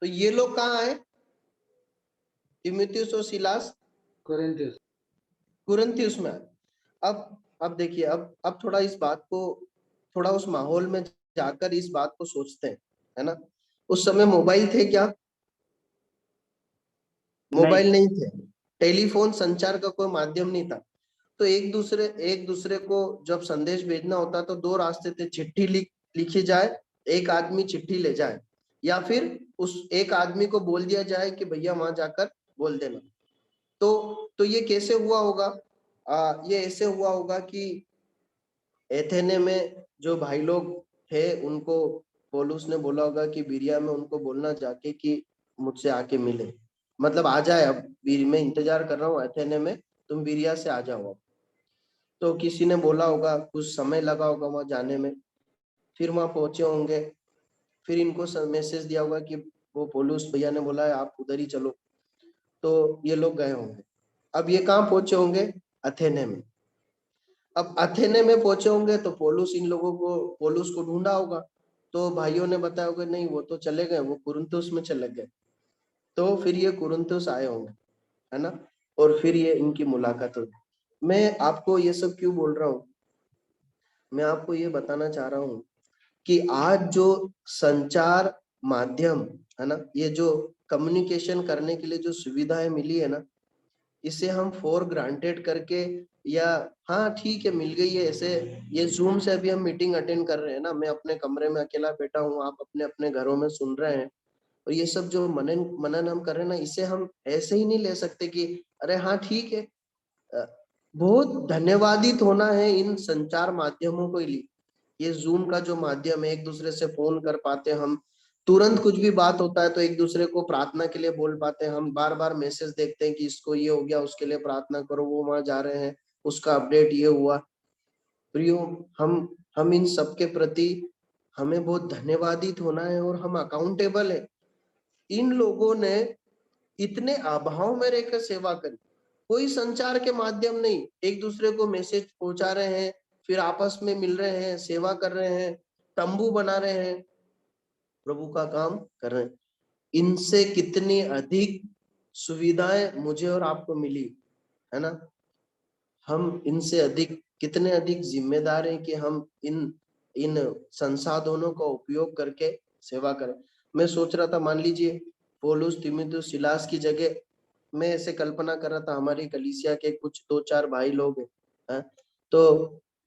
तो ये लोग कहाँ है? तीमुथियुस और सिलास कोरिन्थियुस। कुरिन्थुस में। अब देखिए, अब थोड़ा इस बात को, थोड़ा उस माहौल में जाकर इस बात को सोचते हैं, है ना। उस समय मोबाइल थे क्या? मोबाइल नहीं थे। टेलीफोन संचार का कोई माध्यम नहीं था। तो एक दूसरे को जब संदेश भेजना होता तो दो रास्ते थे, चिट्ठी लिखी जाए, एक आदमी चिट्ठी ले जाए, या फिर उस एक आदमी को बोल दिया जाए कि भैया वहां जाकर बोल देना। तो ये कैसे हुआ होगा? ये ऐसे हुआ होगा कि एथेने में जो भाई लोग थे उनको पौलुस ने बोला होगा कि बिरिया में उनको बोलना जाके कि मुझसे आके मिले, मतलब आ जाए, अब मैं इंतजार कर रहा हूँ एथेने में, तुम बिरिया से आ जाओ। तो किसी ने बोला होगा, कुछ समय लगा होगा वहां जाने में, फिर वहां पहुंचे होंगे, फिर इनको मैसेज दिया होगा कि वो पौलुस भैया ने बोला है आप उधर ही चलो, तो ये लोग गए होंगे। अब ये कहाँ पहुंचे होंगे? अथेने में। अब अथेने में पहुंचे होंगे तो पौलुस को ढूंढा होगा, तो भाइयों ने बताया होगा नहीं वो तो चले गए, वो कुरिन्थुस में चले गए। तो फिर ये कुरिन्थुस आए होंगे, है ना, और फिर ये इनकी मुलाकात होगी। मैं आपको ये सब क्यों बोल रहा हूँ? मैं आपको ये बताना चाह रहा हूँ कि आज जो संचार माध्यम है ना, ये जो कम्युनिकेशन करने के लिए जो सुविधाएं मिली है ना, इसे हम फॉर ग्रांटेड करके, या हाँ ठीक है मिल गई है ऐसे, ये जूम से अभी हम मीटिंग अटेंड कर रहे हैं ना, मैं अपने कमरे में अकेला बैठा हूँ, आप अपने अपने घरों में सुन रहे हैं, और ये सब जो मनन हम कर रहे हैं ना, इसे हम ऐसे ही नहीं ले सकते कि अरे हाँ ठीक है। बहुत धन्यवादित होना है इन संचार माध्यमों को लिए। ये जूम का जो माध्यम है, एक दूसरे से फोन कर पाते हैं हम, तुरंत कुछ भी बात होता है तो एक दूसरे को प्रार्थना के लिए बोल पाते हैं हम, बार बार मैसेज देखते हैं कि इसको ये हो गया, उसके लिए प्रार्थना करो, वो वहां जा रहे हैं, उसका अपडेट ये हुआ। प्रियो, हम इन सब के प्रति हमें बहुत धन्यवादित होना है, और हम अकाउंटेबल है। इन लोगों ने इतने अभाव में रहकर सेवा करी, कोई संचार के माध्यम नहीं, एक दूसरे को मैसेज पहुंचा रहे हैं, फिर आपस में मिल रहे हैं, सेवा कर रहे हैं, तंबू बना रहे हैं, प्रभु का काम कर रहे हैं। इनसे कितनी अधिक सुविधाएं मुझे और आपको मिली, है ना। हम इनसे अधिक, कितने अधिक जिम्मेदार हैं कि हम इन इन संसाधनों का उपयोग करके सेवा करें। मैं सोच रहा था, मान लीजिए पौलुस, तीमुथियुस, सिलास की जगह, मैं ऐसे कल्पना कर रहा था, हमारी कलीसिया के कुछ 2-4 भाई लोग हैं,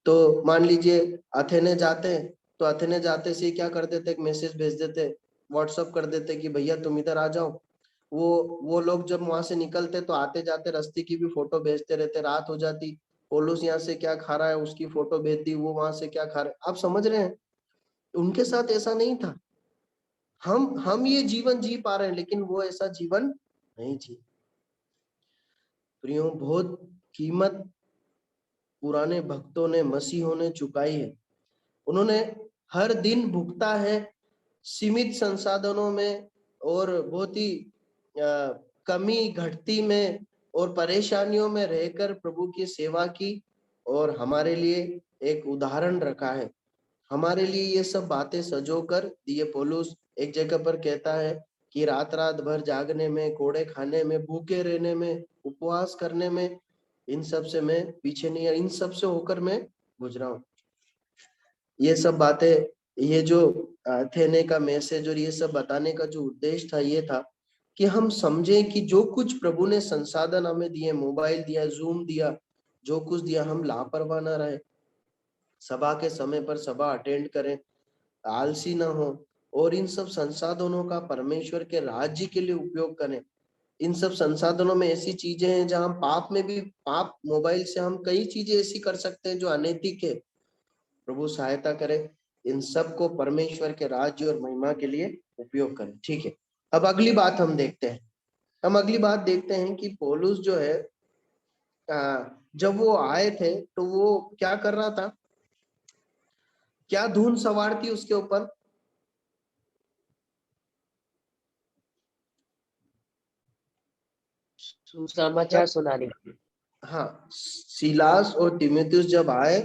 तो मान लीजिए अथेने जाते हैं, तो अथेने जाते से क्या कर देते, एक मैसेज भेज देते, व्हाट्सअप कर देते कि भैया तुम इधर आ जाओ। वो लोग जब वहां से निकलते तो आते जाते रास्ते की भी फोटो भेजते रहते, रात हो जाती, पौलुस यहाँ से क्या खा रहा है उसकी फोटो भेज दी, वो वहां से क्या खा रहे हैं, आप समझ रहे हैं। उनके साथ ऐसा नहीं था। हम ये जीवन जी पा रहे हैं, लेकिन वो ऐसा जीवन नहीं जी। प्रियो, बहुत कीमत पुराने भक्तों ने, मसीहों ने चुकाई है। उन्होंने हर दिन भुगता है सीमित संसाधनों में, और बहुत ही कमी घटती में और परेशानियों में रहकर प्रभु की सेवा की, और हमारे लिए एक उदाहरण रखा है, हमारे लिए ये सब बातें सजोकर दिए। पौलुस एक जगह पर कहता है कि रात रात भर जागने में, कोड़े खाने में, भूखे रहने में, उपवास करने में, इन सब से मैं पीछे नहीं, इन सब से होकर मैं गुजरा हूँ। ये सब बातें, ये जो थेने का मैसेज और ये सब बताने का जो उद्देश्य था, ये था कि हम समझें कि जो कुछ प्रभु ने संसाधन हमें दिए, मोबाइल दिया, जूम दिया, जो कुछ दिया, हम लापरवाह ना रहे, सभा के समय पर सभा अटेंड करें, आलसी ना हो, और इन सब संसाधनों का परमेश्वर के राज्य के लिए उपयोग करें। इन सब संसाधनों में ऐसी चीजें हैं जहां हम पाप में भी, पाप मोबाइल से हम कई चीजें ऐसी कर सकते हैं जो अनैतिक है। प्रभु सहायता करे, इन सब को परमेश्वर के राज्य और महिमा के लिए उपयोग करें। ठीक है, अब अगली बात हम देखते हैं, कि पौलुस जो है जब वो आए थे तो वो क्या कर रहा था, क्या धुन सवार थी उसके ऊपर? सुसमाचार सुनाने। हाँ, सीलास और तीमुथियुस जब आए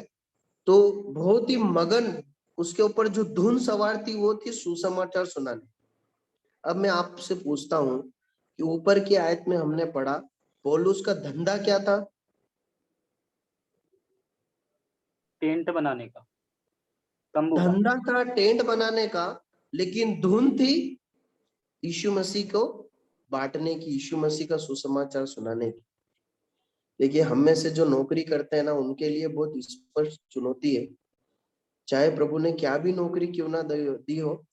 तो बहुत ही मगन, उसके ऊपर जो धुन सवार थी वो थी सुसमाचार सुनाने। अब मैं आपसे पूछता हूं कि ऊपर की आयत में हमने पढ़ा पौलुस का धंधा क्या था? टेंट बनाने का, तंबू का। धंधा था टेंट बनाने का, लेकिन धुन थी यीशु मसीह को बांटने की, यीशु मसीह का सुसमाचार सुनाने की। देखिए, हम में से जो नौकरी करते हैं ना, उनके लिए बहुत स्पष्ट चुनौती है। चाहे प्रभु ने क्या भी नौकरी क्यों ना दी हो,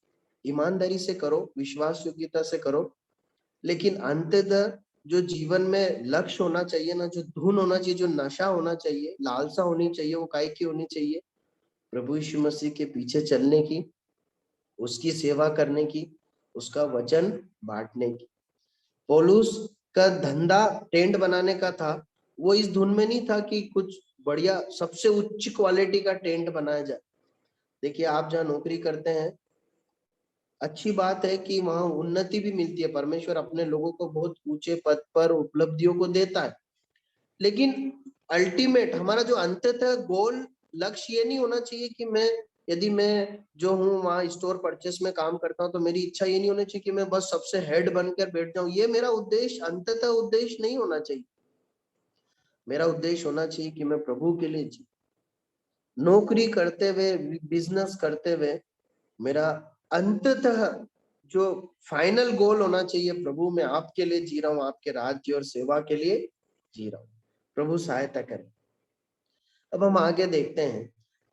ईमानदारी से करो, विश्वास योग्यता से करो, लेकिन अंततः जो जीवन में लक्ष्य होना चाहिए ना, जो धुन होना चाहिए, जो नशा होना चाहिए, लालसा होनी चाहिए, वो काय की होनी चाहिए? प्रभु यीशु मसीह के पीछे चलने की, उसकी सेवा करने की, उसका वचन बांटने की। पौलुस का धंधा टेंट बनाने का था। वो इस धुन में नहीं था कि कुछ बढ़िया सबसे उच्च क्वालिटी का टेंट बनाया जाए। देखिए, आप जहाँ नौकरी करते हैं, अच्छी बात है कि वहां उन्नति भी मिलती है, परमेश्वर अपने लोगों को बहुत ऊंचे पद पर उपलब्धियों को देता है, लेकिन अल्टीमेट हमारा जो अंततः गोल लक्ष्य ये नहीं होना चाहिए कि यदि मैं जो हूँ वहां स्टोर परचेस में काम करता हूँ तो मेरी इच्छा ये नहीं होनी चाहिए कि मैं बस सबसे हेड बनकर बैठ जाऊं। ये मेरा उद्देश्य, अंततः उद्देश्य नहीं होना चाहिए। मेरा उद्देश्य होना चाहिए कि मैं प्रभु के लिए नौकरी करते हुए, बिजनेस करते हुए, मेरा अंततः जो फाइनल गोल होना चाहिए, प्रभु मैं आपके लिए जी रहा हूँ, आपके राज्य और सेवा के लिए जी रहा हूँ। प्रभु सहायता करें। अब हम आगे देखते हैं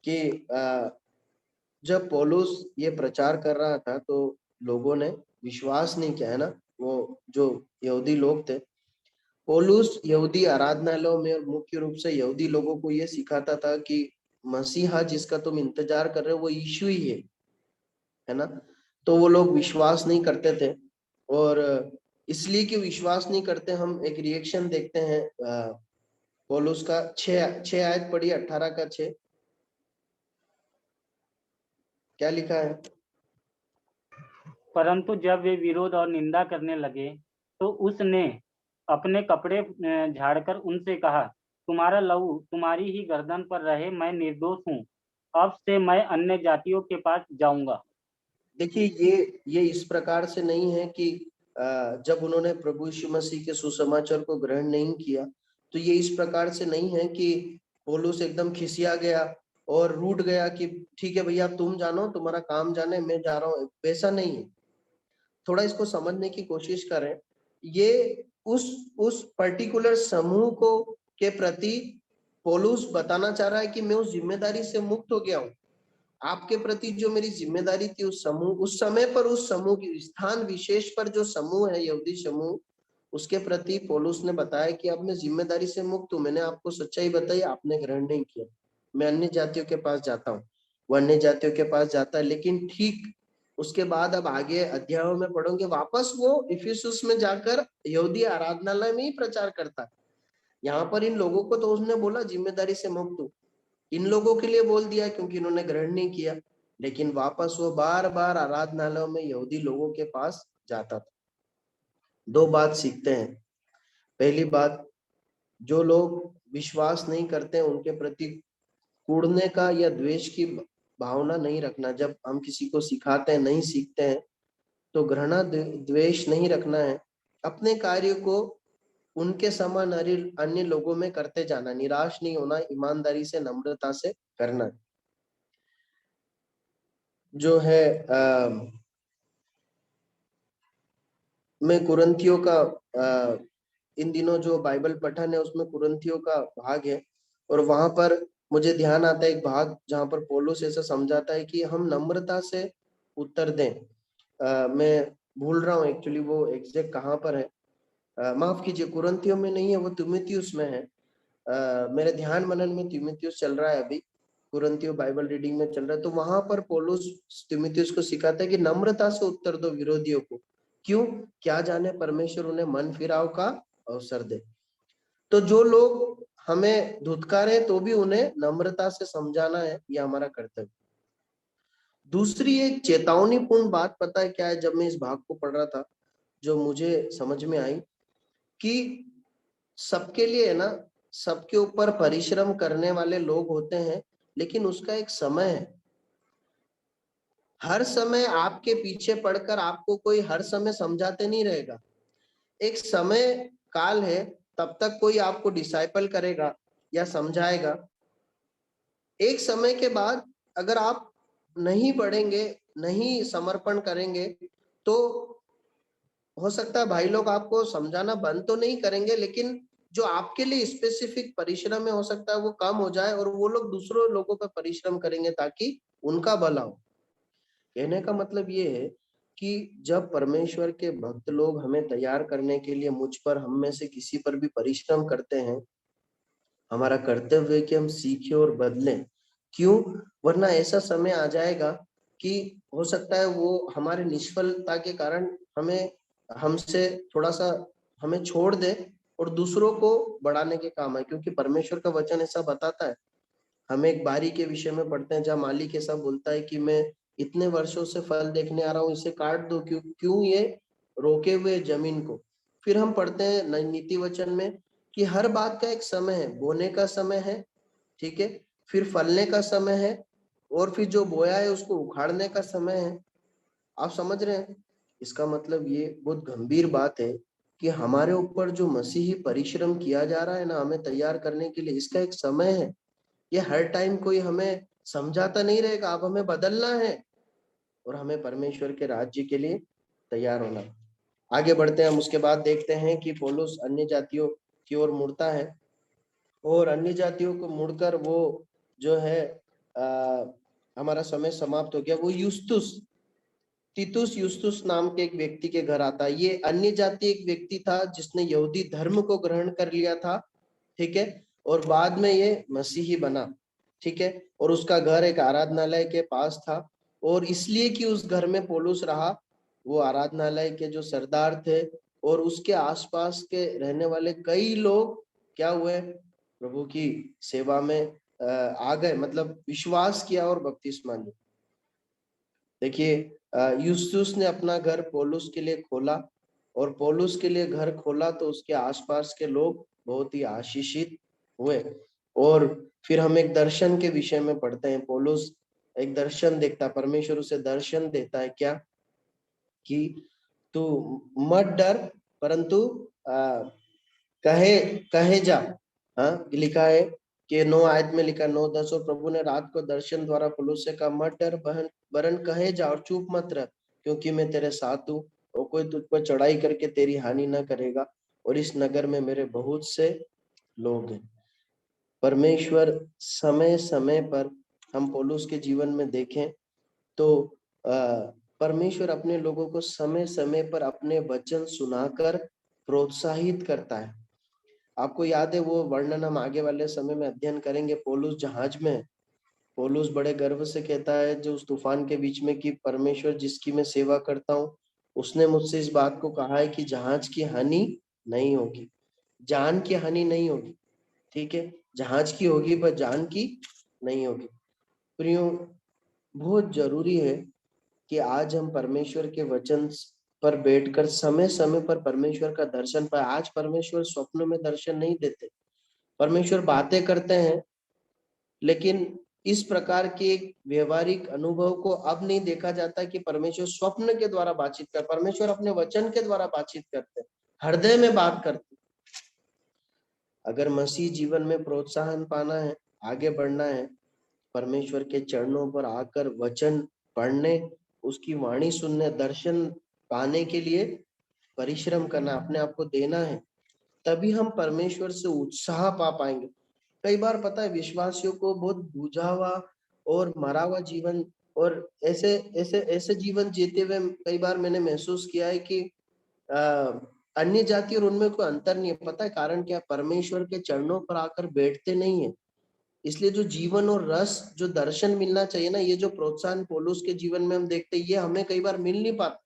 कि जब पौलुस ये प्रचार कर रहा था तो लोगों ने विश्वास नहीं किया, है ना। वो जो यहूदी लोग थे, पौलुस यहूदी आराधनालयों में और मुख्य रूप से यहूदी लोगों को ये सिखाता था कि मसीहा जिसका तुम इंतजार कर रहे हो वो यीशु ही है ना। तो वो लोग विश्वास नहीं करते थे, और इसलिए कि विश्वास नहीं करते, हम एक रिएक्शन देखते हैं पौलुस का। 6 आयत पढ़ी, 18 का 6, क्या लिखा है? परंतु जब वे विरोध और निंदा करने लगे तो उसने अपने कपड़े झाड़कर उनसे कहा, तुम्हारा लहू तुम्हारी ही गर्दन पर रहे, मैं निर्दोष हूँ, अब से मैं अन्य जातियों के पास जाऊंगा। देखिए, ये इस प्रकार से नहीं है कि जब उन्होंने प्रभु यीशु मसीह के सुसमाचार को ग्रहण नहीं किया तो ये इस प्रकार से नहीं है कि पौलुस एकदम खिसिया गया और रूठ गया कि ठीक है भैया तुम जानो, तुम्हारा काम जाने, मैं जा रहा हूँ। वैसा नहीं है। थोड़ा इसको समझने की कोशिश करें। ये उस पर्टिकुलर समूह को के प्रति पौलुस बताना चाह रहा है कि मैं उस जिम्मेदारी से मुक्त हो गया हूँ। आपके प्रति जो मेरी जिम्मेदारी थी, उस समय पर, उस समूह की स्थान विशेष पर जो समूह है, यहूदी समूह, उसके प्रति पौलुस ने बताया कि अब मैं जिम्मेदारी से मुक्त हूँ। मैंने आपको सच्चाई बताई, आपने ग्रहण नहीं किया। मैं अन्य जातियों के पास जाता हूँ, वो अन्य जातियों के पास जाता है। लेकिन ठीक उसके बाद अब आगे अध्यायों में पढ़ोगे, वापस वो इफिसुस में जाकर यहूदी आराधनालय में ही प्रचार करता है। यहाँ पर इन लोगों को तो उसने बोला जिम्मेदारी से मुक्त हूँ, इन लोगों के लिए बोल दिया क्योंकि इन्होंने ग्रहण नहीं किया, लेकिन वापस वो बार बार आराधनालयों में यहूदी लोगों के पास जाता था। 2 बात सीखते हैं। पहली बात, जो लोग विश्वास नहीं करते उनके प्रति कूड़ने का या द्वेष की भावना नहीं रखना। जब हम किसी को सिखाते हैं, नहीं सीखते हैं, तो घृणा द्वेष नहीं रखना है। अपने कार्य को उनके समान अन्य लोगों में करते जाना, निराश नहीं होना, ईमानदारी से, नम्रता से करना। जो है मैं कुरिन्थियों का इन दिनों जो बाइबल पठन है उसमें कुरिन्थियों का भाग है, और वहां पर मुझे ध्यान आता है एक भाग जहां पर पौलुस ऐसा समझाता है कि हम नम्रता से उत्तर दें। मैं भूल रहा हूँ एक्चुअली वो एग्जैक्ट कहाँ पर है, माफ कीजिए, कुरिन्थियों में नहीं है, वो तीमुथियुस में है। मेरे ध्यान मनन में तीमुथियुस चल रहा है अभी, कुरिन्थियों बाइबल रीडिंग में चल रहा है। तो वहां पर पौलुस तीमुथियुस को सिखाता है कि नम्रता से उत्तर दो विरोधियों को, क्यों? क्या जाने परमेश्वर उन्हें मन फिराव का अवसर दे। तो जो लोग हमें धुतकारे तो भी उन्हें नम्रता से समझाना है, ये हमारा कर्तव्य। दूसरी एक चेतावनीपूर्ण बात पता है क्या है, जब मैं इस भाग को पढ़ रहा था, जो मुझे समझ में आई कि सबके लिए है ना, सबके ऊपर परिश्रम करने वाले लोग होते हैं, लेकिन उसका एक समय है। हर समय आपके पीछे पड़कर आपको कोई हर समय समझाते नहीं रहेगा। एक समय काल है, तब तक कोई आपको डिसाइपल करेगा या समझाएगा। एक समय के बाद अगर आप नहीं बढ़ेंगे, नहीं समर्पण करेंगे, तो हो सकता है भाई लोग आपको समझाना बंद तो नहीं करेंगे, लेकिन जो आपके लिए स्पेसिफिक परिश्रम है, हो सकता है वो कम हो जाए और वो लोग दूसरों लोगों पर परिश्रम करेंगे ताकि उनका भला हो। कहने का मतलब ये है कि जब परमेश्वर के भक्त लोग हमें तैयार करने के लिए मुझ पर, हम में से किसी पर भी परिश्रम करते हैं, हमारा कर्तव्य है कि हम सीखें और बदलें। क्यों? वरना ऐसा समय आ जाएगा कि हो सकता है वो हमारे निष्फलता के कारण हमसे थोड़ा सा हमें छोड़ दे और दूसरों को बढ़ाने के काम है। क्योंकि परमेश्वर का वचन ऐसा बताता है। हम एक बारी के विषय में पढ़ते हैं जहाँ मालिक ऐसा बोलता है कि मैं इतने वर्षों से फल देखने आ रहा हूँ, इसे काट दो, क्यों ये रोके हुए जमीन को। फिर हम पढ़ते हैं नीति वचन में कि हर बात का एक समय है, बोने का समय है, ठीक है, फिर फलने का समय है, और फिर जो बोया है उसको उखाड़ने का समय है। आप समझ रहे हैं? इसका मतलब ये बहुत गंभीर बात है कि हमारे ऊपर जो मसीही परिश्रम किया जा रहा है ना, हमें तैयार करने के लिए, इसका एक समय है। ये हर टाइम कोई हमें समझाता नहीं रहेगा। अब हमें बदलना है और हमें परमेश्वर के राज्य के लिए तैयार होना। आगे बढ़ते हैं हम। उसके बाद देखते हैं कि पौलुस अन्य जातियों की ओर मुड़ता है, और अन्य जातियों को मुड़कर वो जो है हमारा समय समाप्त हो गया। वो तीतुस यूस्तुस नाम के एक व्यक्ति के घर आता है। ये अन्य जाति एक व्यक्ति था जिसने यहूदी धर्म को ग्रहण कर लिया था, ठीक है, और बाद में ये मसीही बना, ठीक है, और उसका घर एक आराधनालय के पास था। और इसलिए कि उस घर में पौलुस रहा, वो आराधनालय के जो सरदार थे और उसके आसपास के रहने वाले कई लोग क्या हुए, प्रभु की सेवा में आ गए, मतलब विश्वास किया और बपतिस्मा ली। देखिए, यूस्तुस ने अपना घर पौलुस के लिए खोला, और पौलुस के लिए घर खोला तो उसके आसपास के लोग बहुत ही आशीषित हुए। और फिर हम एक दर्शन के विषय में पढ़ते हैं। पौलुस एक दर्शन देखता, परमेश्वर उसे दर्शन देता है क्या, कि तू मत डर, परंतु कहे कहे जा। हाँ, लिखा है कि 9 आयत में लिखा 9:10, और प्रभु ने रात को दर्शन द्वारा पौलुस से कहा, मत डर वरन कहे जा और चुप मत रह, क्योंकि मैं तेरे साथ हूँ, और कोई तुझ पर चढ़ाई करके तेरी हानि न करेगा, और इस नगर में मेरे बहुत से लोग हैं। परमेश्वर समय समय पर, हम पौलुस के जीवन में देखें तो परमेश्वर अपने लोगों को समय समय पर अपने वचन सुनाकर प्रोत्साहित करता है। आपको याद है वो वर्णन हम आगे वाले समय में अध्ययन करेंगे। पौलुस जहाज में, पौलुस बड़े गर्व से कहता है जो उस तूफान के बीच में, कि परमेश्वर जिसकी मैं सेवा करता हूँ उसने मुझसे इस बात को कहा है कि जहाज की हानि नहीं होगी, जान की हानि नहीं होगी, ठीक है, जहाज की होगी पर जान की नहीं होगी। प्रियो, बहुत जरूरी है कि आज हम परमेश्वर के वचन पर बैठकर समय समय पर परमेश्वर का दर्शन पाए। आज परमेश्वर स्वप्न में दर्शन नहीं देते, परमेश्वर बातें करते हैं, लेकिन इस प्रकार के व्यवहारिक अनुभव को अब नहीं देखा जाता कि परमेश्वर स्वप्न के द्वारा बातचीत कर, परमेश्वर अपने वचन के द्वारा बातचीत करते, हृदय में बात करते। अगर मसीह जीवन में प्रोत्साहन पाना है, आगे बढ़ना है, परमेश्वर के चरणों पर आकर वचन पढ़ने, उसकी वाणी सुनने, दर्शन पाने के लिए परिश्रम करना, अपने आप को देना है, तभी हम परमेश्वर से उत्साह पा पाएंगे। कई बार पता है विश्वासियों को बहुत बुझा हुआ और मरा हुआ जीवन, और ऐसे ऐसे ऐसे जीवन जीते हुए कई बार मैंने महसूस किया है कि अन्य जाति और उनमें कोई अंतर नहीं है। पता है कारण क्या? परमेश्वर के चरणों पर आकर बैठते नहीं है। इसलिए जो जीवन और रस, जो दर्शन मिलना चाहिए ना, ये जो प्रोत्साहन पौलुस के जीवन में हम देखते हैं, ये हमें कई बार मिल नहीं पाता।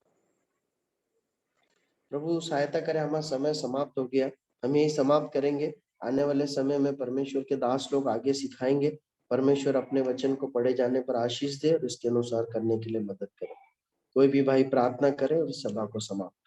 प्रभु सहायता करे, हमारा समय समाप्त हो गया, हम यही समाप्त करेंगे। आने वाले समय में परमेश्वर के दास लोग आगे सिखाएंगे। परमेश्वर अपने वचन को पढ़े जाने पर आशीष दे और इसके अनुसार करने के लिए मदद करे। कोई भी भाई प्रार्थना करे और इस सभा को समाप्त